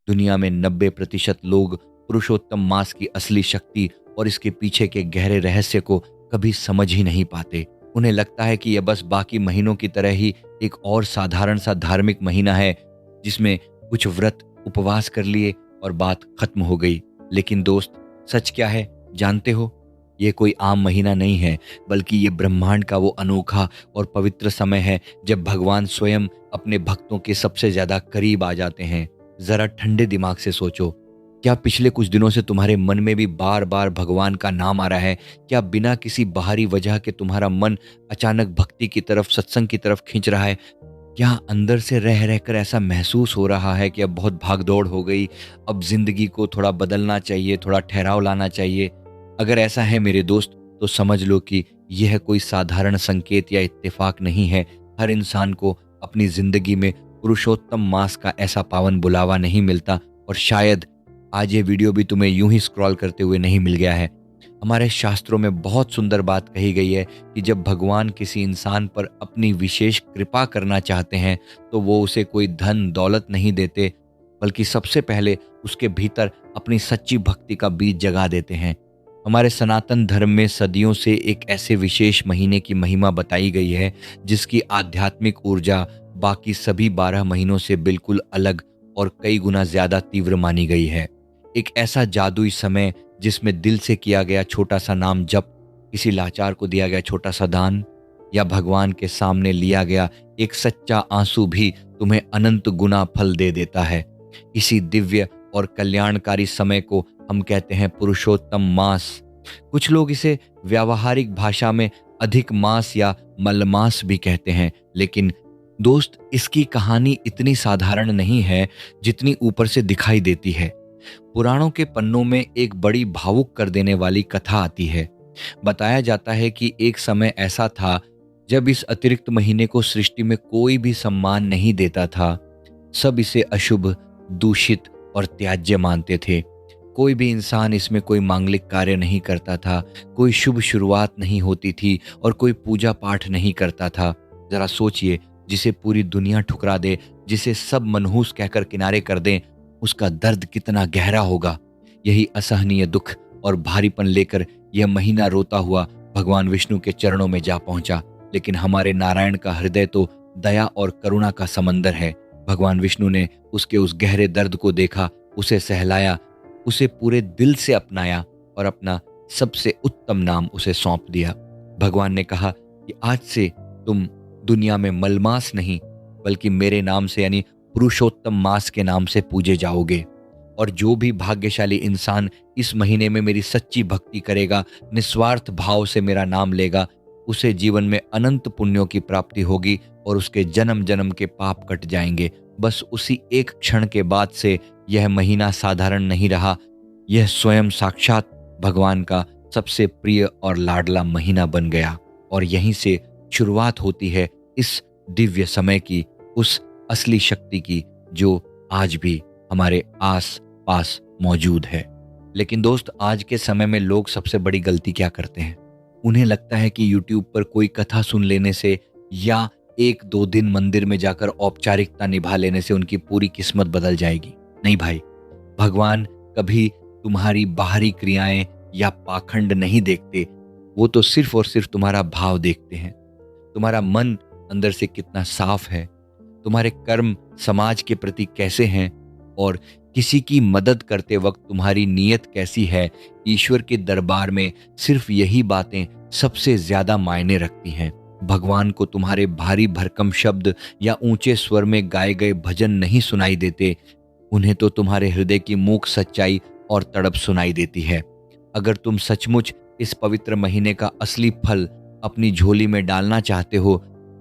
दुनिया में 90% लोग पुरुषोत्तम मास की असली शक्ति और इसके पीछे के गहरे रहस्य को कभी समझ ही नहीं पाते। उन्हें लगता है कि यह बस बाकी महीनों की तरह ही एक और साधारण सा धार्मिक महीना है, जिसमें कुछ व्रत उपवास कर लिए और बात खत्म हो गई। लेकिन दोस्त, सच क्या है जानते हो? ये कोई आम महीना नहीं है, बल्कि ये ब्रह्मांड का वो अनोखा और पवित्र समय है जब भगवान स्वयं अपने भक्तों के सबसे ज्यादा करीब आ जाते हैं। जरा ठंडे दिमाग से सोचो, क्या पिछले कुछ दिनों से तुम्हारे मन में भी बार बार भगवान का नाम आ रहा है? क्या बिना किसी बाहरी वजह के तुम्हारा मन अचानक भक्ति की तरफ, सत्संग की तरफ खींच रहा है? क्या अंदर से रह रहकर ऐसा महसूस हो रहा है कि अब बहुत भागदौड़ हो गई, अब जिंदगी को थोड़ा बदलना चाहिए, थोड़ा ठहराव लाना चाहिए? अगर ऐसा है मेरे दोस्त, तो समझ लो कि यह कोई साधारण संकेत या इत्तेफाक नहीं है। हर इंसान को अपनी जिंदगी में पुरुषोत्तम मास का ऐसा पावन बुलावा नहीं मिलता, और शायद आज ये वीडियो भी तुम्हें यूं ही स्क्रॉल करते हुए नहीं मिल गया है। हमारे शास्त्रों में बहुत सुंदर बात कही गई है कि जब भगवान किसी इंसान पर अपनी विशेष कृपा करना चाहते हैं, तो वो उसे कोई धन दौलत नहीं देते, बल्कि सबसे पहले उसके भीतर अपनी सच्ची भक्ति का बीज जगा देते हैं। हमारे सनातन धर्म में सदियों से एक ऐसे विशेष महीने की महिमा बताई गई है, जिसकी आध्यात्मिक ऊर्जा बाकी सभी 12 महीनों से बिल्कुल अलग और कई गुना ज्यादा तीव्र मानी गई है। एक ऐसा जादुई समय जिसमें दिल से किया गया छोटा सा नाम जप, किसी लाचार को दिया गया छोटा सा दान, या भगवान के सामने लिया गया एक सच्चा आंसू भी तुम्हें अनंत गुना फल दे देता है। इसी दिव्य और कल्याणकारी समय को हम कहते हैं पुरुषोत्तम मास। कुछ लोग इसे व्यावहारिक भाषा में अधिक मास या मलमास भी कहते हैं, लेकिन दोस्त, इसकी कहानी इतनी साधारण नहीं है जितनी ऊपर से दिखाई देती है। पुराणों के पन्नों में एक बड़ी भावुक कर देने वाली कथा आती है। बताया जाता है कि एक समय ऐसा था जब इस अतिरिक्त महीने को सृष्टि में कोई भी सम्मान नहीं देता था। सब इसे अशुभ, दूषित और त्याज्य मानते थे। कोई भी इंसान इसमें कोई मांगलिक कार्य नहीं करता था, कोई शुभ शुरुआत नहीं होती थी और कोई पूजा पाठ नहीं करता था। जरा सोचिए, जिसे पूरी दुनिया ठुकरा दे, जिसे सब मनहूस कहकर किनारे कर दें, उसका दर्द कितना गहरा होगा। यही असहनीय दुख और भारीपन लेकर यह महीना रोता हुआ भगवान विष्णु के चरणों में जा पहुंचा। लेकिन हमारे नारायण का हृदय तो दया और करुणा का समंदर है। भगवान विष्णु ने उसके उस गहरे दर्द को देखा, उसे सहलाया, उसे पूरे दिल से अपनाया और अपना सबसे उत्तम नाम उसे सौंप दिया। भगवान ने कहा कि आज से तुम दुनिया में मलमास नहीं, बल्कि मेरे नाम से यानी पुरुषोत्तम मास के नाम से पूजे जाओगे। और जो भी भाग्यशाली इंसान इस महीने में मेरी सच्ची भक्ति करेगा, निस्वार्थ भाव से मेरा नाम लेगा, उसे जीवन में अनंत पुण्यों की प्राप्ति होगी और उसके जन्म जन्म के पाप कट जाएंगे। बस उसी एक क्षण के बाद से यह महीना साधारण नहीं रहा, यह स्वयं साक्षात भगवान का सबसे प्रिय और लाडला महीना बन गया। और यहीं से शुरुआत होती है इस दिव्य समय की, उस असली शक्ति की जो आज भी हमारे आस पास मौजूद है। लेकिन दोस्त, आज के समय में लोग सबसे बड़ी गलती क्या करते हैं? उन्हें लगता है कि YouTube पर कोई कथा सुन लेने से या 1-2 दिन मंदिर में जाकर औपचारिकता निभा लेने से उनकी पूरी किस्मत बदल जाएगी। नहीं भाई, भगवान कभी तुम्हारी बाहरी क्रियाएं या पाखंड नहीं देखते, वो तो सिर्फ और सिर्फ तुम्हारा भाव देखते हैं। तुम्हारा मन अंदर से कितना साफ है, तुम्हारे कर्म समाज के प्रति कैसे हैं, और किसी की मदद करते वक्त तुम्हारी नीयत कैसी है। ईश्वर के दरबार में सिर्फ यही बातें सबसे ज्यादा मायने रखती हैं। भगवान को तुम्हारे भारी भरकम शब्द या ऊंचे स्वर में गाए गए भजन नहीं सुनाई देते, उन्हें तो तुम्हारे हृदय की मूक सच्चाई और तड़प सुनाई देती है। अगर तुम सचमुच इस पवित्र महीने का असली फल अपनी झोली में डालना चाहते हो,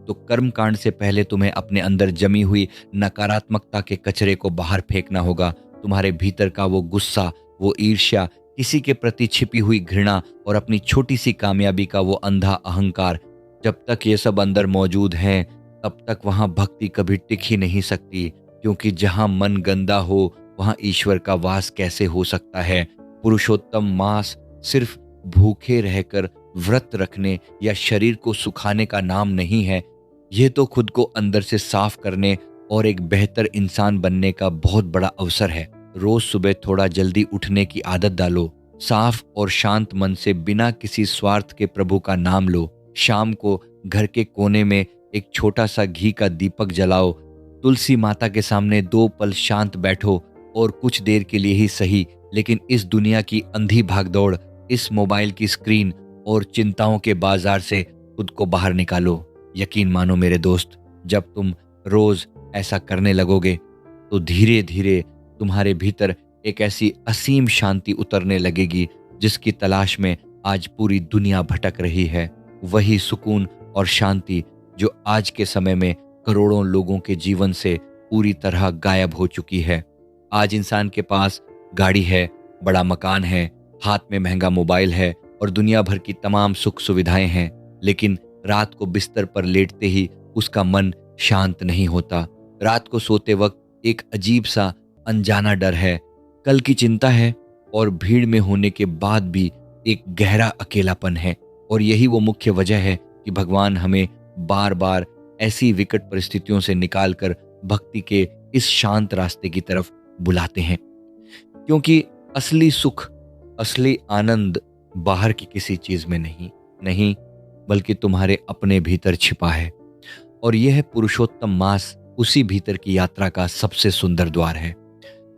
तो कर्मकांड से पहले तुम्हें अपने अंदर जमी हुई नकारात्मकता के कचरे को बाहर फेंकना होगा। तुम्हारे भीतर का वो गुस्सा, वो ईर्ष्या, किसी के प्रति छिपी हुई घृणा और अपनी छोटी सी कामयाबी का वो अंधा अहंकार, जब तक ये सब अंदर मौजूद हैं, तब तक वहां भक्ति कभी टिक ही नहीं सकती। क्योंकि जहां मन गंदा हो, वहां ईश्वर का वास कैसे हो सकता है? पुरुषोत्तम मास सिर्फ भूखे रहकर व्रत रखने या शरीर को सुखाने का नाम नहीं है। ये तो खुद को अंदर से साफ करने और एक बेहतर इंसान बनने का बहुत बड़ा अवसर है। रोज सुबह थोड़ा जल्दी उठने की आदत डालो। साफ और शांत मन से बिना किसी स्वार्थ के प्रभु का नाम लो। शाम को घर के कोने में एक छोटा सा घी का दीपक जलाओ। तुलसी माता के सामने 2 पल शांत बैठो और कुछ देर के लिए ही सही, लेकिन इस दुनिया की अंधी भागदौड़, इस मोबाइल की स्क्रीन और चिंताओं के बाजार से खुद को बाहर निकालो। यकीन मानो मेरे दोस्त, जब तुम रोज ऐसा करने लगोगे तो धीरे धीरे तुम्हारे भीतर एक ऐसी असीम शांति उतरने लगेगी जिसकी तलाश में आज पूरी दुनिया भटक रही है। वही सुकून और शांति जो आज के समय में करोड़ों लोगों के जीवन से पूरी तरह गायब हो चुकी है। आज इंसान के पास गाड़ी है, बड़ा मकान है, हाथ में महंगा मोबाइल है और दुनिया भर की तमाम सुख सुविधाएं हैं, लेकिन रात को बिस्तर पर लेटते ही उसका मन शांत नहीं होता। रात को सोते वक्त एक अजीब सा अनजाना डर है, कल की चिंता है और भीड़ में होने के बाद भी एक गहरा अकेलापन है। और यही वो मुख्य वजह है कि भगवान हमें बार बार ऐसी विकट परिस्थितियों से निकालकर भक्ति के इस शांत रास्ते की तरफ बुलाते हैं, क्योंकि असली सुख, असली आनंद बाहर की किसी चीज में नहीं बल्कि तुम्हारे अपने भीतर छिपा है। और यह पुरुषोत्तम मास उसी भीतर की यात्रा का सबसे सुंदर द्वार है।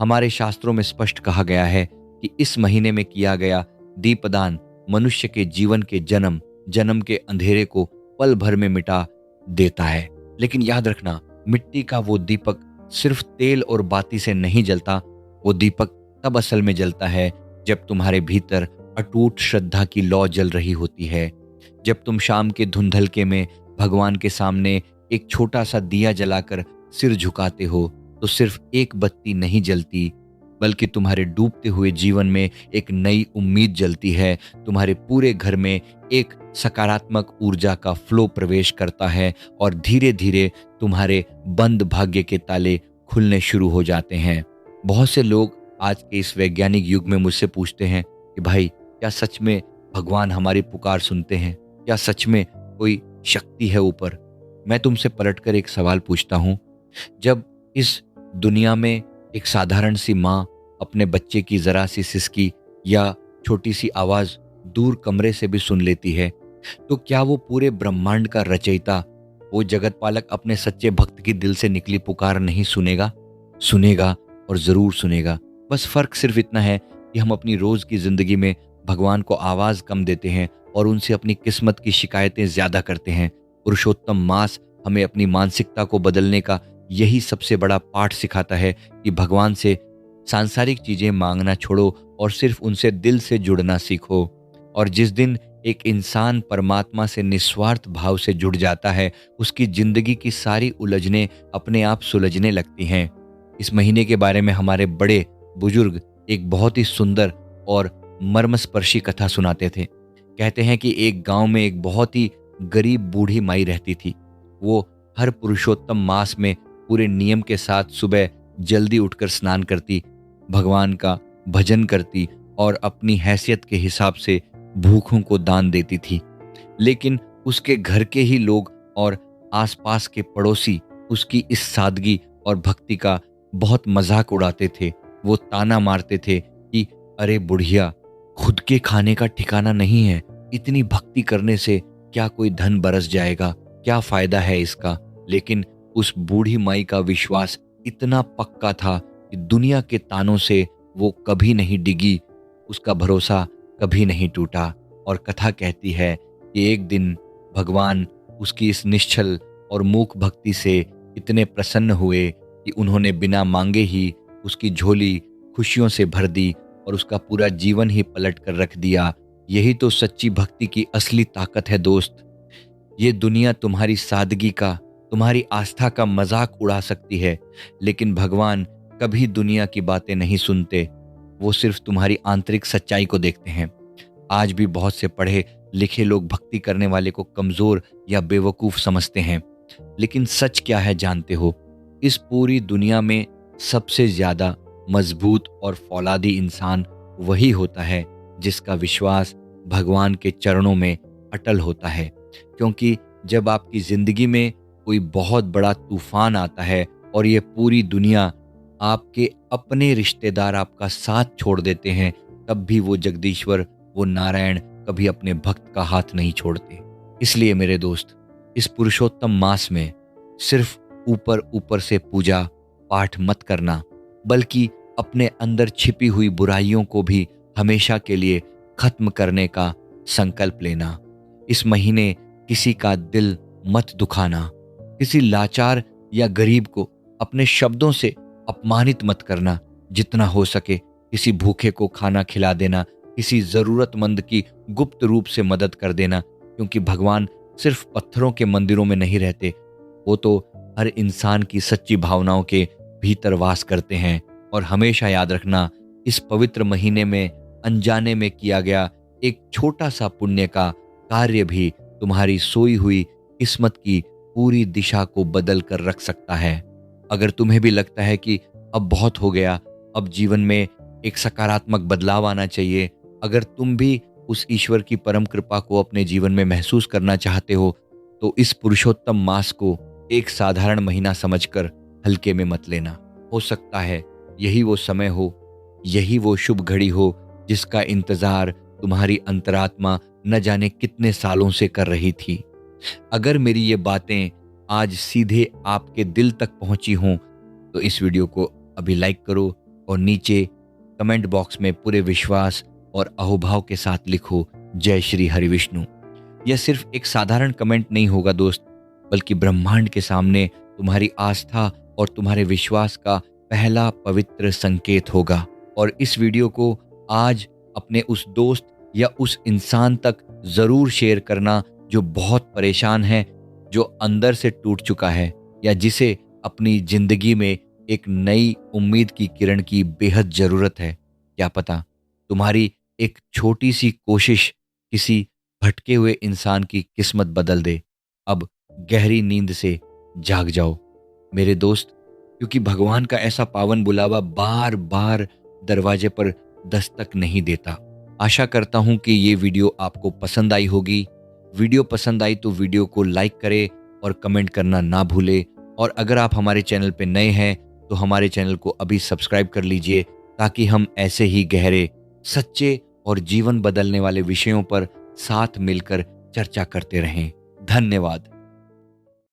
हमारे शास्त्रों में स्पष्ट कहा गया है कि इस महीने में किया गया दीपदान मनुष्य के जीवन के जन्म के अंधेरे को पल भर में मिटा देता है। लेकिन याद रखना, मिट्टी का वो दीपक सिर्फ तेल और बाती से नहीं जलता। वो दीपक तब असल में जलता है जब तुम्हारे भीतर अटूट श्रद्धा की लौ जल रही होती है। जब तुम शाम के धुंधलके में भगवान के सामने एक छोटा सा दिया जलाकर सिर झुकाते हो तो सिर्फ एक बत्ती नहीं जलती, बल्कि तुम्हारे डूबते हुए जीवन में एक नई उम्मीद जलती है। तुम्हारे पूरे घर में एक सकारात्मक ऊर्जा का फ्लो प्रवेश करता है और धीरे धीरे तुम्हारे बंद भाग्य के ताले खुलने शुरू हो जाते हैं। बहुत से लोग आज के इस वैज्ञानिक युग में मुझसे पूछते हैं कि भाई, क्या सच में भगवान हमारी पुकार सुनते हैं? क्या सच में कोई शक्ति है ऊपर? मैं तुमसे पलटकर एक सवाल पूछता हूं, जब इस दुनिया में एक साधारण सी माँ अपने बच्चे की जरा सी सिसकी या छोटी सी आवाज दूर कमरे से भी सुन लेती है, तो क्या वो पूरे ब्रह्मांड का रचयिता, वो जगत पालक अपने सच्चे भक्त की दिल से निकली पुकार नहीं सुनेगा? सुनेगा, और जरूर सुनेगा। बस फर्क सिर्फ इतना है कि हम अपनी रोज की जिंदगी में भगवान को आवाज कम देते हैं और उनसे अपनी किस्मत की शिकायतें ज्यादा करते हैं। पुरुषोत्तम मास हमें अपनी मानसिकता को बदलने का यही सबसे बड़ा पाठ सिखाता है कि भगवान से सांसारिक चीजें मांगना छोड़ो और सिर्फ उनसे दिल से जुड़ना सीखो। और जिस दिन एक इंसान परमात्मा से निस्वार्थ भाव से जुड़ जाता है, उसकी जिंदगी की सारी उलझनें अपने आप सुलझने लगती हैं। इस महीने के बारे में हमारे बड़े बुजुर्ग एक बहुत ही सुंदर और मर्मस्पर्शी कथा सुनाते थे। कहते हैं कि एक गांव में एक बहुत ही गरीब बूढ़ी माई रहती थी। वो हर पुरुषोत्तम मास में पूरे नियम के साथ सुबह जल्दी उठकर स्नान करती, भगवान का भजन करती और अपनी हैसियत के हिसाब से भूखों को दान देती थी। लेकिन उसके घर के ही लोग और आसपास के पड़ोसी उसकी इस सादगी और भक्ति का बहुत मजाक उड़ाते थे। वो ताना मारते थे कि अरे बुढ़िया, खुद के खाने का ठिकाना नहीं है, इतनी भक्ति करने से क्या कोई धन बरस जाएगा? क्या फायदा है इसका? लेकिन उस बूढ़ी माई का विश्वास इतना पक्का था कि दुनिया के तानों से वो कभी नहीं डिगी, उसका भरोसा कभी नहीं टूटा। और कथा कहती है कि एक दिन भगवान उसकी इस निश्चल और मूक भक्ति से इतने प्रसन्न हुए कि उन्होंने बिना मांगे ही उसकी झोली खुशियों से भर दी और उसका पूरा जीवन ही पलट कर रख दिया। यही तो सच्ची भक्ति की असली ताकत है दोस्त। ये दुनिया तुम्हारी सादगी का, तुम्हारी आस्था का मजाक उड़ा सकती है, लेकिन भगवान कभी दुनिया की बातें नहीं सुनते। वो सिर्फ तुम्हारी आंतरिक सच्चाई को देखते हैं। आज भी बहुत से पढ़े लिखे लोग भक्ति करने वाले को कमजोर या बेवकूफ समझते हैं, लेकिन सच क्या है जानते हो? इस पूरी दुनिया में सबसे ज्यादा मजबूत और फौलादी इंसान वही होता है जिसका विश्वास भगवान के चरणों में अटल होता है। क्योंकि जब आपकी जिंदगी में कोई बहुत बड़ा तूफान आता है और ये पूरी दुनिया आपके अपने रिश्तेदार आपका साथ छोड़ देते हैं, तब भी वो जगदीश्वर, वो नारायण कभी अपने भक्त का हाथ नहीं छोड़ते। इसलिए मेरे दोस्त, इस पुरुषोत्तम मास में सिर्फ ऊपर ऊपर से पूजा पाठ मत करना, बल्कि अपने अंदर छिपी हुई बुराइयों को भी हमेशा के लिए खत्म करने का संकल्प लेना। इस महीने किसी का दिल मत दुखाना, किसी लाचार या गरीब को अपने शब्दों से अपमानित मत करना। जितना हो सके किसी भूखे को खाना खिला देना, किसी जरूरतमंद की गुप्त रूप से मदद कर देना, क्योंकि भगवान सिर्फ पत्थरों के मंदिरों में नहीं रहते, वो तो हर इंसान की सच्ची भावनाओं के भीतर वास करते हैं। और हमेशा याद रखना, इस पवित्र महीने में अनजाने में किया गया एक छोटा सा पुण्य का कार्य भी तुम्हारी सोई हुई किस्मत की पूरी दिशा को बदल कर रख सकता है। अगर तुम्हें भी लगता है कि अब बहुत हो गया, अब जीवन में एक सकारात्मक बदलाव आना चाहिए, अगर तुम भी उस ईश्वर की परम कृपा को अपने जीवन में महसूस करना चाहते हो, तो इस पुरुषोत्तम मास को एक साधारण महीना समझकर हल्के में मत लेना। हो सकता है यही वो समय हो, यही वो शुभ घड़ी हो जिसका इंतजार तुम्हारी अंतरात्मा न जाने कितने सालों से कर रही थी। अगर मेरी ये बातें आज सीधे आपके दिल तक पहुंची हों, तो इस वीडियो को अभी लाइक करो और नीचे कमेंट बॉक्स में पूरे विश्वास और अहोभाव के साथ लिखो, जय श्री हरिविष्णु। यह सिर्फ एक साधारण कमेंट नहीं होगा दोस्त, बल्कि ब्रह्मांड के सामने तुम्हारी आस्था और तुम्हारे विश्वास का पहला पवित्र संकेत होगा। और इस वीडियो को आज अपने उस दोस्त या उस इंसान तक जरूर शेयर करना जो बहुत परेशान है, जो अंदर से टूट चुका है, या जिसे अपनी जिंदगी में एक नई उम्मीद की किरण की बेहद जरूरत है। क्या पता तुम्हारी एक छोटी सी कोशिश किसी भटके हुए इंसान की किस्मत बदल दे। अब गहरी नींद से जाग जाओ मेरे दोस्त, क्योंकि भगवान का ऐसा पावन बुलावा बार बार दरवाजे पर दस्तक नहीं देता। आशा करता हूं कि ये वीडियो आपको पसंद आई होगी। वीडियो पसंद आई तो वीडियो को लाइक करें और कमेंट करना ना भूले। और अगर आप हमारे चैनल पे नए हैं तो हमारे चैनल को अभी सब्सक्राइब कर लीजिए, ताकि हम ऐसे ही गहरे, सच्चे और जीवन बदलने वाले विषयों पर साथ मिलकर चर्चा करते रहें। धन्यवाद।